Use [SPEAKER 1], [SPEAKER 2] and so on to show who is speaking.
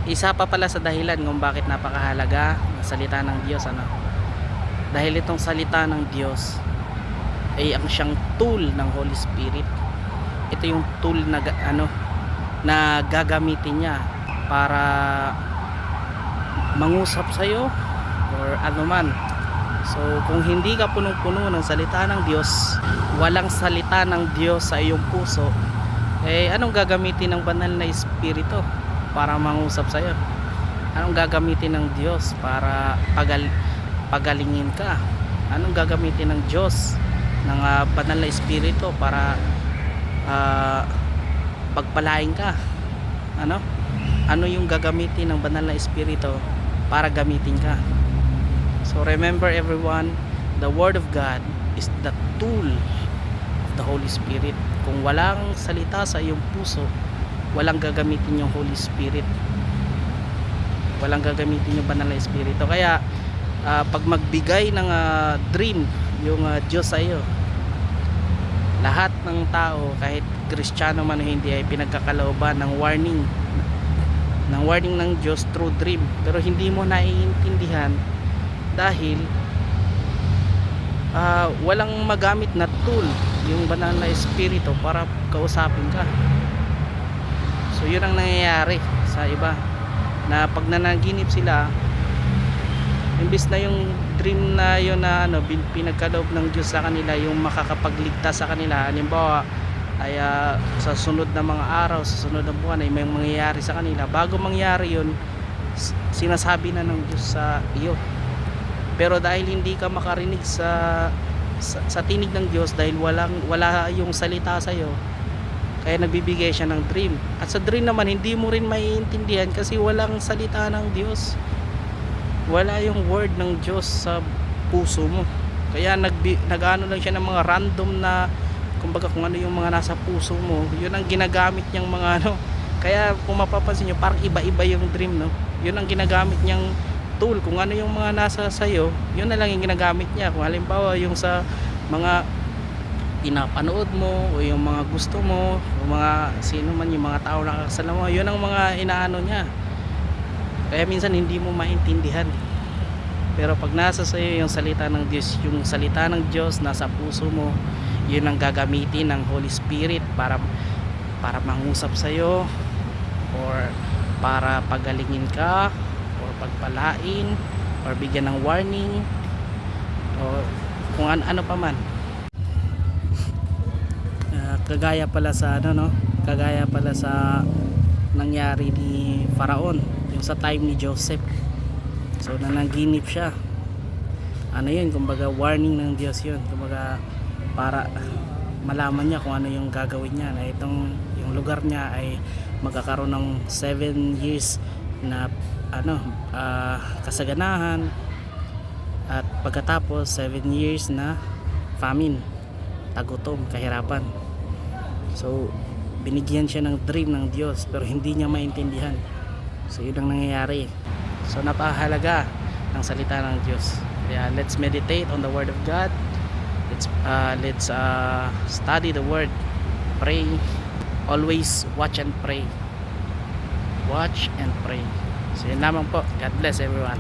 [SPEAKER 1] isa pa pala sa dahilan kung bakit napakahalaga ng salita ng Diyos, ano? Dahil itong salita ng Diyos ay ang siyang tool ng Holy Spirit. Ito yung tool na na gagamitin niya para mangusap sa iyo or anuman. So kung hindi ka punong-puno ng salita ng Diyos, walang salita ng Diyos sa iyong puso, anong gagamitin ng banal na espiritu para mangusap sa iyo? Anong gagamitin ng Diyos para pagalingin ka? Anong gagamitin ng Diyos ng banal na espiritu para pagpalain ka? Ano yung gagamitin ng banal na espiritu para gamitin ka? So remember everyone, the Word of God is the tool of the Holy Spirit. Kung walang salita sa iyong puso, walang gagamitin yung Holy Spirit, walang gagamitin yung banal na espiritu. Kaya pag magbigay ng dream yung Diyos sa iyo, lahat ng tao, kahit Kristiyano man o hindi, ay pinagkakalooban ng warning ng Diyos through dream. Pero hindi mo naiintindihan dahil walang magamit na tool, yung banal na espiritu, para kausapin ka. So yun ang nangyayari sa iba, na pag nanaginip sila, imbis na yung dream na yun na pinagkaloob ng Diyos sa kanila, yung makakapagligtas sa kanila, halimbawa ay sa sunod na mga araw, sa sunod na buwan ay may mangyayari sa kanila, bago mangyari yun, sinasabi na ng Diyos sa iyo. Pero dahil hindi ka makarinig sa tinig ng Diyos, dahil wala yung salita sa iyo, kaya nagbibigay siya ng dream. At sa dream naman, hindi mo rin maiintindihan kasi walang salita ng Diyos, wala yung word ng Diyos sa puso mo. Kaya nag-ano lang siya ng mga random na, kumbaga, kung ano yung mga nasa puso mo, yun ang ginagamit niyang mga Kaya kung mapapansin nyo, parang iba-iba yung dream, yun ang ginagamit niyang tool. Kung ano yung mga nasa sayo, yun na lang yung ginagamit niya. Kung halimbawa yung sa mga pinapanood mo, o yung mga gusto mo, o mga sino man, yung mga tao na kakasala mo, yun ang mga inaano niya. Kaya minsan hindi mo maintindihan. Pero pag nasa sayo yung salita ng Diyos, yung salita ng Diyos nasa puso mo, yun ang gagamitin ng Holy Spirit para mangusap sayo, or para pagalingin ka, or pagpalain, or bigyan ng warning, o kung ano pa man. Kagaya pala sa kagaya pala sa nangyari ni Faraon, yung sa time ni Joseph. So nanaginip siya, yun, kumbaga warning ng Diyos yun, kumbaga para malaman niya kung ano yung gagawin niya, na yung lugar niya ay magkakaroon ng 7 years na kasaganahan, at pagkatapos 7 years na famine, tagutom, kahirapan. So binigyan siya ng dream ng Diyos, pero hindi niya maintindihan. So yun ang nangyayari. So napakahalaga ng salita ng Diyos. Kaya let's meditate on the Word of God. Let's study the Word, pray, always watch and pray. Watch and pray. So yun lamang po. God bless everyone.